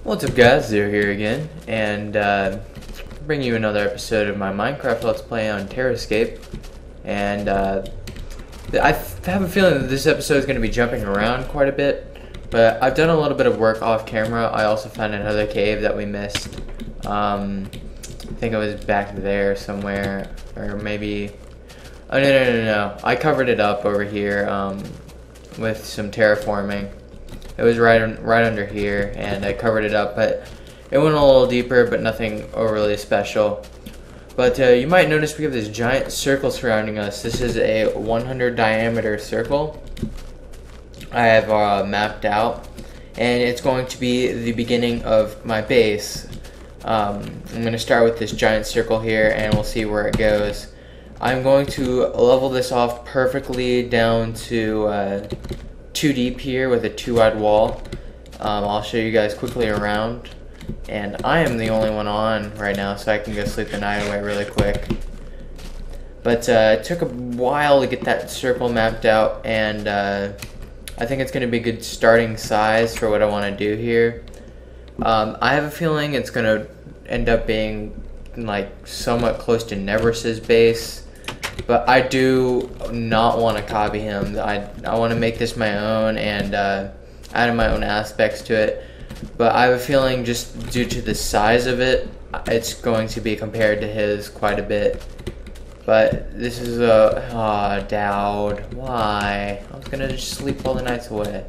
What's up guys, Zero here again, and bring you another episode of my Minecraft Let's Play on TerraScape. And I have a feeling that this episode is going to be jumping around quite a bit, but I've done a little bit of work off camera. I also found another cave that we missed. I think it was back there somewhere, or maybe... Oh, no. I covered it up over here with some terraforming. It was right under here, and I covered it up, but it went a little deeper, but nothing overly special. But you might notice we have this giant circle surrounding us. This is a 100 diameter circle I have mapped out, and it's going to be the beginning of my base. I'm going to start with this giant circle here, and we'll see where it goes. I'm going to level this off perfectly down to 2 deep here with a 2 wide wall. I'll show you guys quickly around, and I am the only one on right now, so I can go sleep the night away really quick. But it took a while to get that circle mapped out, and I think it's going to be a good starting size for what I want to do here. I have a feeling it's going to end up being like somewhat close to Nevers's base. But I do not want to copy him. I want to make this my own and add my own aspects to it. But I have a feeling just due to the size of it, it's going to be compared to his quite a bit. But this is a... Aw, Dowd. Why? I was going to just sleep all the nights away.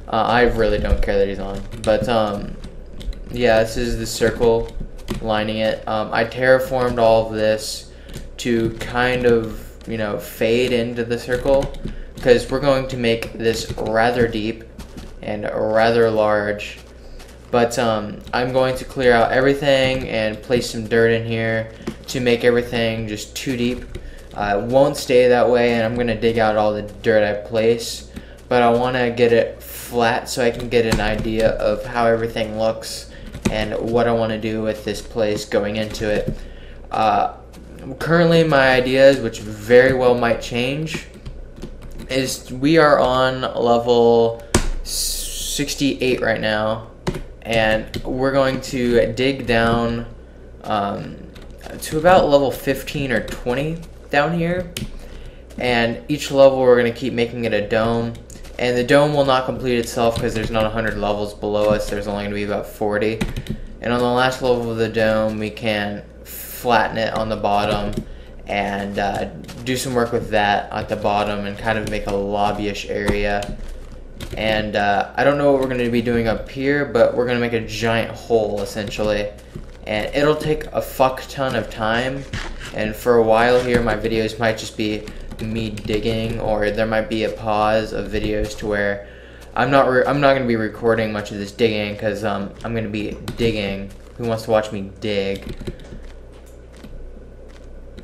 I really don't care that he's on. But, yeah, this is the circle lining it. I terraformed all of this to kind of, you know, fade into the circle, because we're going to make this rather deep and rather large. But I'm going to clear out everything and place some dirt in here to make everything just too deep. It won't stay that way, and I'm going to dig out all the dirt I place, but I want to get it flat so I can get an idea of how everything looks and what I want to do with this place going into it. Currently my ideas, which very well might change, is we are on level 68 right now, and we're going to dig down to about level 15 or 20 down here, and each level we're going to keep making it a dome, and the dome will not complete itself because there's not 100 levels below us. There's only going to be about 40, and on the last level of the dome we can flatten it on the bottom and do some work with that at the bottom and kind of make a lobbyish area. And I don't know what we're going to be doing up here, but we're going to make a giant hole essentially, and it'll take a fuck ton of time, and for a while here my videos might just be me digging, or there might be a pause of videos to where I'm not going to be recording much of this digging, because I'm going to be digging. Who wants to watch me dig?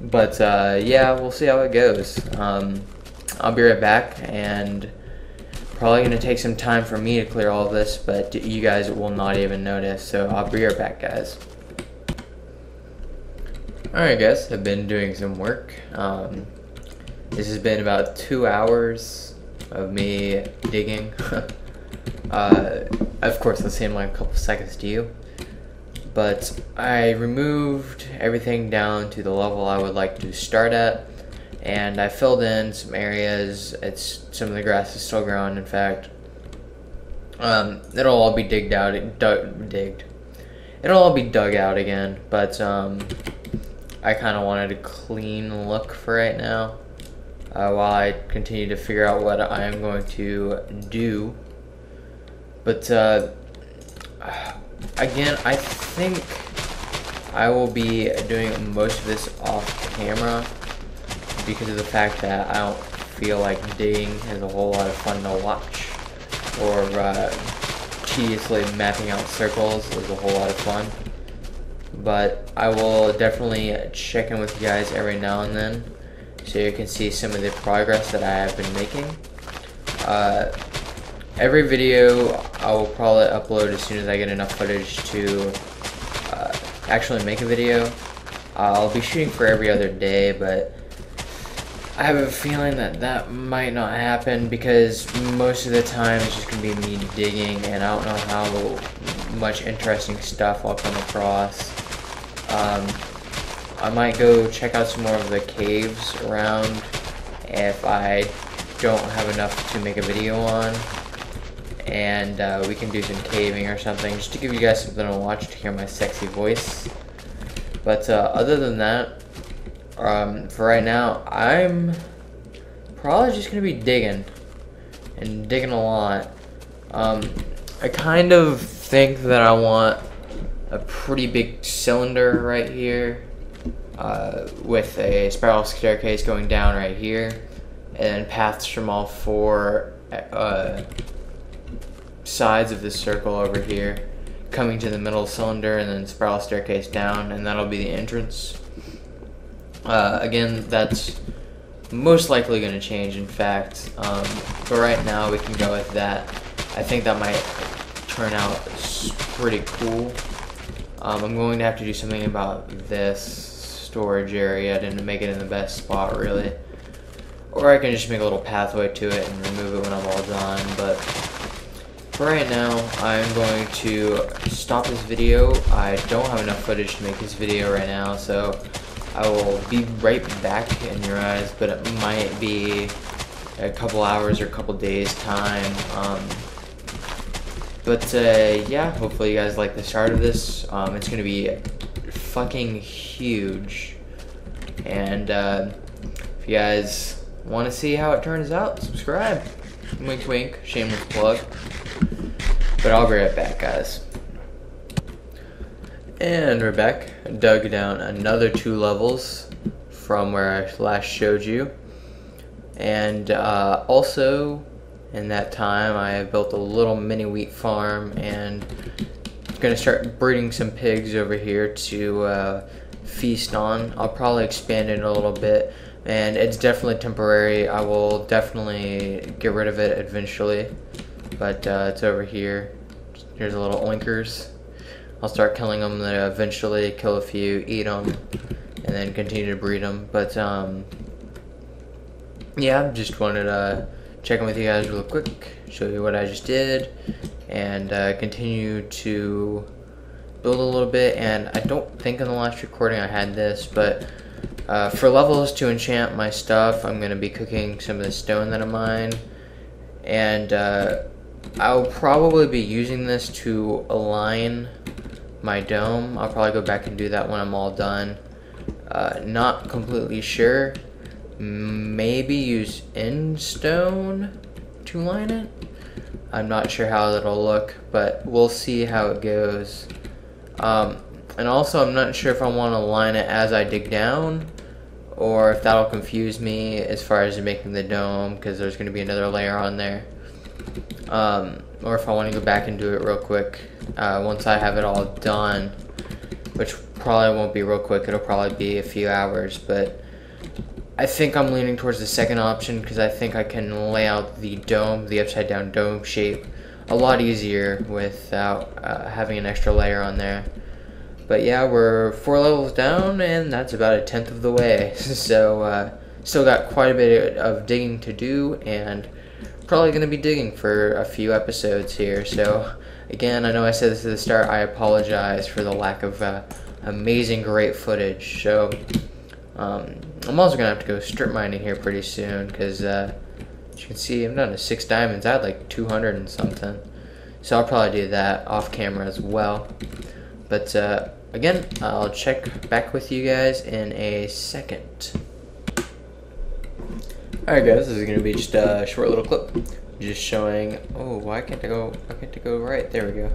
But yeah, we'll see how it goes. I'll be right back, and probably going to take some time for me to clear all of this, but you guys will not even notice, so I'll be right back, guys. Alright guys, I've been doing some work. This has been about 2 hours of me digging. Of course, that seemed like a couple seconds to you. But I removed everything down to the level I would like to start at, and I filled in some areas. Some of the grass is still growing, in fact. It'll all be It'll all be dug out again, but I kind of wanted a clean look for right now, while I continue to figure out what I am going to do. But again, I think I will be doing most of this off camera because of the fact that I don't feel like digging is a whole lot of fun to watch, or tediously mapping out circles is a whole lot of fun. But I will definitely check in with you guys every now and then so you can see some of the progress that I have been making. Every video I will probably upload as soon as I get enough footage to actually make a video. I'll be shooting for every other day, but I have a feeling that that might not happen because most of the time it's just going to be me digging, and I don't know how much interesting stuff I'll come across. I might go check out some more of the caves around if I don't have enough to make a video on, and we can do some caving or something just to give you guys something to watch, to hear my sexy voice. But other than that, for right now, I'm probably just gonna be digging and digging a lot. I kind of think that I want a pretty big cylinder right here, with a spiral staircase going down right here, and paths from all four sides of this circle over here coming to the middle cylinder, and then spiral staircase down, and that'll be the entrance. Again, that's most likely going to change, in fact, but right now we can go with that. I think that might turn out pretty cool. I'm going to have to do something about this storage area. I didn't make it in the best spot, really. Or I can just make a little pathway to it and remove it when I'm all done, but for right now, I'm going to stop this video. I don't have enough footage to make this video right now, so I will be right back in your eyes, but it might be a couple hours or a couple days time. Yeah, hopefully you guys like the start of this. It's going to be fucking huge, and if you guys want to see how it turns out, subscribe. Wink wink, shameless plug. But I'll be right back, guys. And we're back. Dug down another 2 levels from where I last showed you. And also, in that time, I built a little mini wheat farm, and I'm going to start breeding some pigs over here to feast on. I'll probably expand it a little bit, and it's definitely temporary. I will definitely get rid of it eventually. But it's over here. Here's a little oinkers. I'll start killing them, then eventually kill a few, eat them, and then continue to breed them. But yeah, just wanted to check in with you guys real quick, show you what I just did, and continue to build a little bit. And I don't think in the last recording I had this, but for levels to enchant my stuff, I'm going to be cooking some of the stone that I mined, and I'll probably be using this to align my dome. I'll probably go back and do that when I'm all done. Not completely sure. Maybe use end stone to line it. I'm not sure how that'll look, but we'll see how it goes. And also, I'm not sure if I want to line it as I dig down, or if that'll confuse me as far as making the dome, because there's going to be another layer on there. Or if I want to go back and do it real quick once I have it all done, which probably won't be real quick. It'll probably be a few hours, but I think I'm leaning towards the second option, because I think I can lay out the dome, the upside down dome shape, a lot easier without having an extra layer on there. But yeah, we're 4 levels down, and that's about a 10th of the way. So still got quite a bit of digging to do, and probably going to be digging for a few episodes here. So again, I know I said this at the start, I apologize for the lack of amazing great footage. So I'm also gonna have to go strip mining here pretty soon, because as you can see, I'm down to 6 diamonds. I had like 200 and something, so I'll probably do that off camera as well. But again, I'll check back with you guys in a second. Alright guys, this is going to be just a short little clip, just showing, oh, why can't I go right, there we go.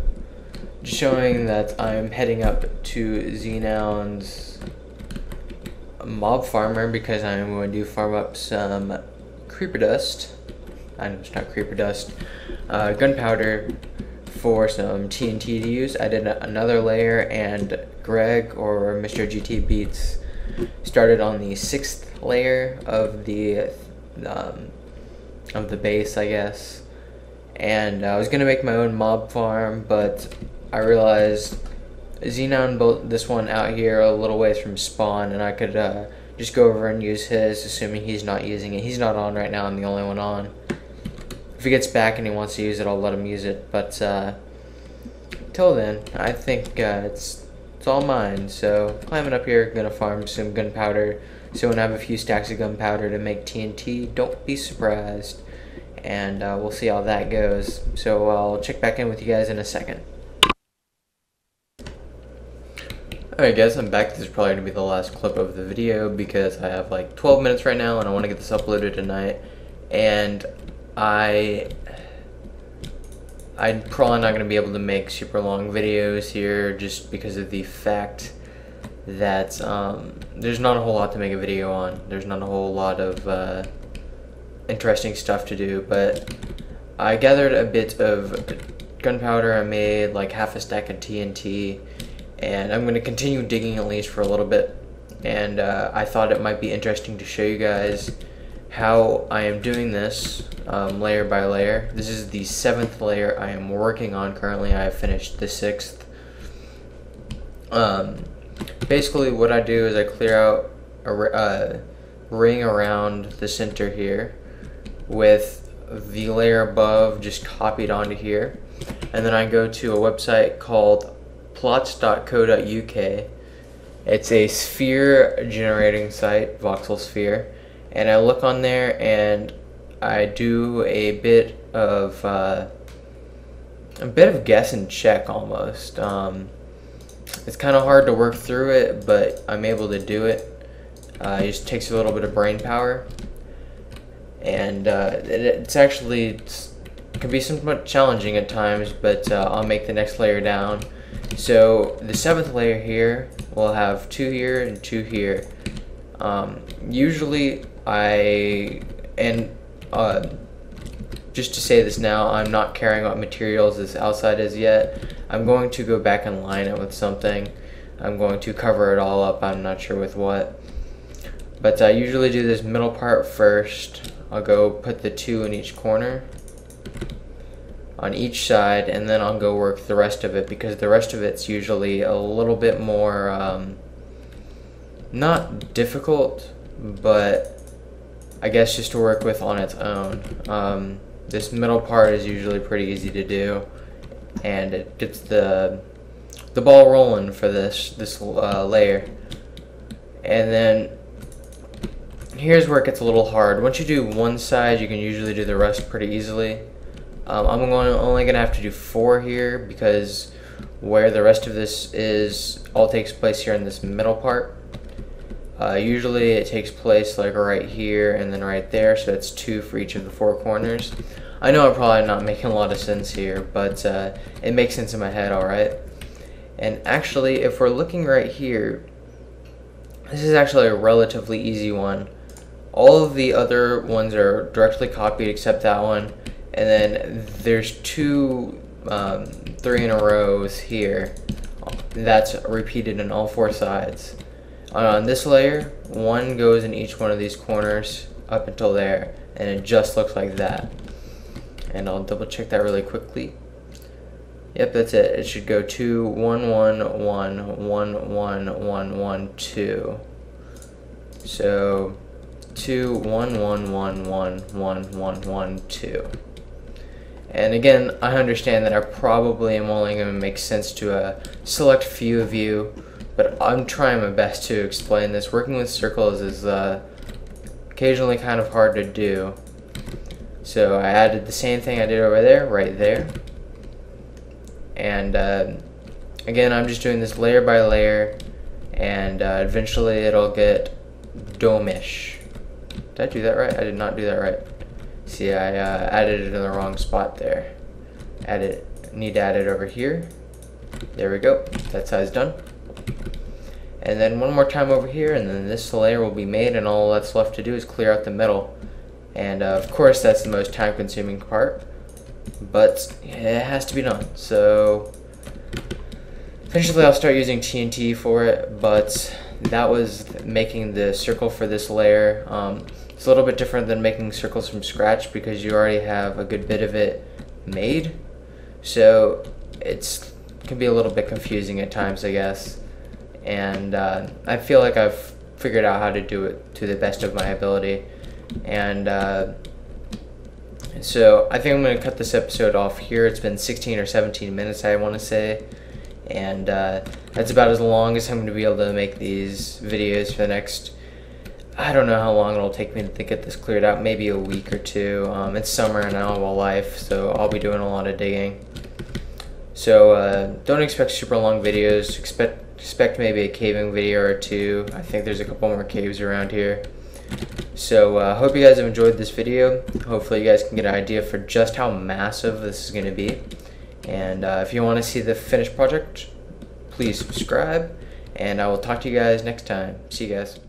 Just showing that I'm heading up to Xenon's mob farmer, because I'm going to farm up some creeper dust. I know it's not creeper dust, gunpowder for some TNT to use. I did another layer, and Greg, or Mr. GT Beats, started on the 6th layer of the base, I guess. And I was gonna make my own mob farm, but I realized Xenon built this one out here a little ways from spawn, and I could just go over and use his, assuming he's not using it. He's not on right now, I'm the only one on. If he gets back and he wants to use it, I'll let him use it, but till then, I think it's all mine. So climbing up here, gonna farm some gunpowder. So when I have a few stacks of gunpowder to make TNT, don't be surprised. And we'll see how that goes. So I'll check back in with you guys in a second. Alright guys, I'm back. This is probably going to be the last clip of the video because I have like 12 minutes right now and I want to get this uploaded tonight. And I'm probably not going to be able to make super long videos here just because of the fact that there's not a whole lot to make a video on. There's not a whole lot of interesting stuff to do, but I gathered a bit of gunpowder. I made like half a stack of TNT, and I'm going to continue digging at least for a little bit. And I thought it might be interesting to show you guys how I am doing this layer by layer. This is the 7th layer I am working on currently. I have finished the 6th. Basically what I do is I clear out a ring around the center here with the layer above just copied onto here, and then I go to a website called plots.co.uk. It's a sphere generating site, voxel sphere, and I look on there and I do a bit of guess and check almost. It's kind of hard to work through it, but I'm able to do it. It just takes a little bit of brain power, and it's actually can be somewhat challenging at times, but I'll make the next layer down. So the 7th layer here will have 2 here and 2 here. Usually just to say this now, I'm not caring what materials this outside is yet. I'm going to go back and line it with something. I'm going to cover it all up, I'm not sure with what. But I usually do this middle part first. I'll go put the 2 in each corner on each side, and then I'll go work the rest of it, because the rest of it's usually a little bit more, not difficult, but I guess just to work with on its own. This middle part is usually pretty easy to do, and it gets the ball rolling for this layer. And then here's where it gets a little hard. Once you do one side, you can usually do the rest pretty easily. I'm only gonna have to do 4 here, because where the rest of this is all takes place here in this middle part. Usually it takes place like right here and then right there, so it's 2 for each of the 4 corners. I know I'm probably not making a lot of sense here, but it makes sense in my head, alright? And actually, if we're looking right here, this is actually a relatively easy one. All of the other ones are directly copied except that one, and then there's 2 3 in a rows here. That's repeated in all 4 sides. On this layer, 1 goes in each one of these corners up until there, and it just looks like that. And I'll double check that really quickly. Yep, that's it. It should go 2 1 1 1 1 1 1 1 2. So 2 1 1 1 1 1 1 1 2. And again, I understand that I probably am only going to make sense to a select few of you, but I'm trying my best to explain this. Working with circles is occasionally kind of hard to do. So I added the same thing I did over there, right there. And again, I'm just doing this layer by layer, and eventually it'll get dome-ish. Did I do that right? I did not do that right. See, I added it in the wrong spot there. Need to add it over here. There we go. That side's done. And then one more time over here, and then this layer will be made, and all that's left to do is clear out the middle. And of course, that's the most time-consuming part, but it has to be done. So eventually I'll start using TNT for it, but that was making the circle for this layer. It's a little bit different than making circles from scratch, because you already have a good bit of it made. So it can be a little bit confusing at times, I guess. And I feel like I've figured out how to do it to the best of my ability. And so I think I'm going to cut this episode off here. It's been 16 or 17 minutes, I want to say. And that's about as long as I'm going to be able to make these videos for the next, I don't know how long it'll take me to get this cleared out, maybe a week or two. It's summer now of life, so I'll be doing a lot of digging. So don't expect super long videos. Expect maybe a caving video or two. I think there's a couple more caves around here. So hope you guys have enjoyed this video. Hopefully you guys can get an idea for just how massive this is going to be. And if you want to see the finished project, please subscribe. And I will talk to you guys next time. See you guys.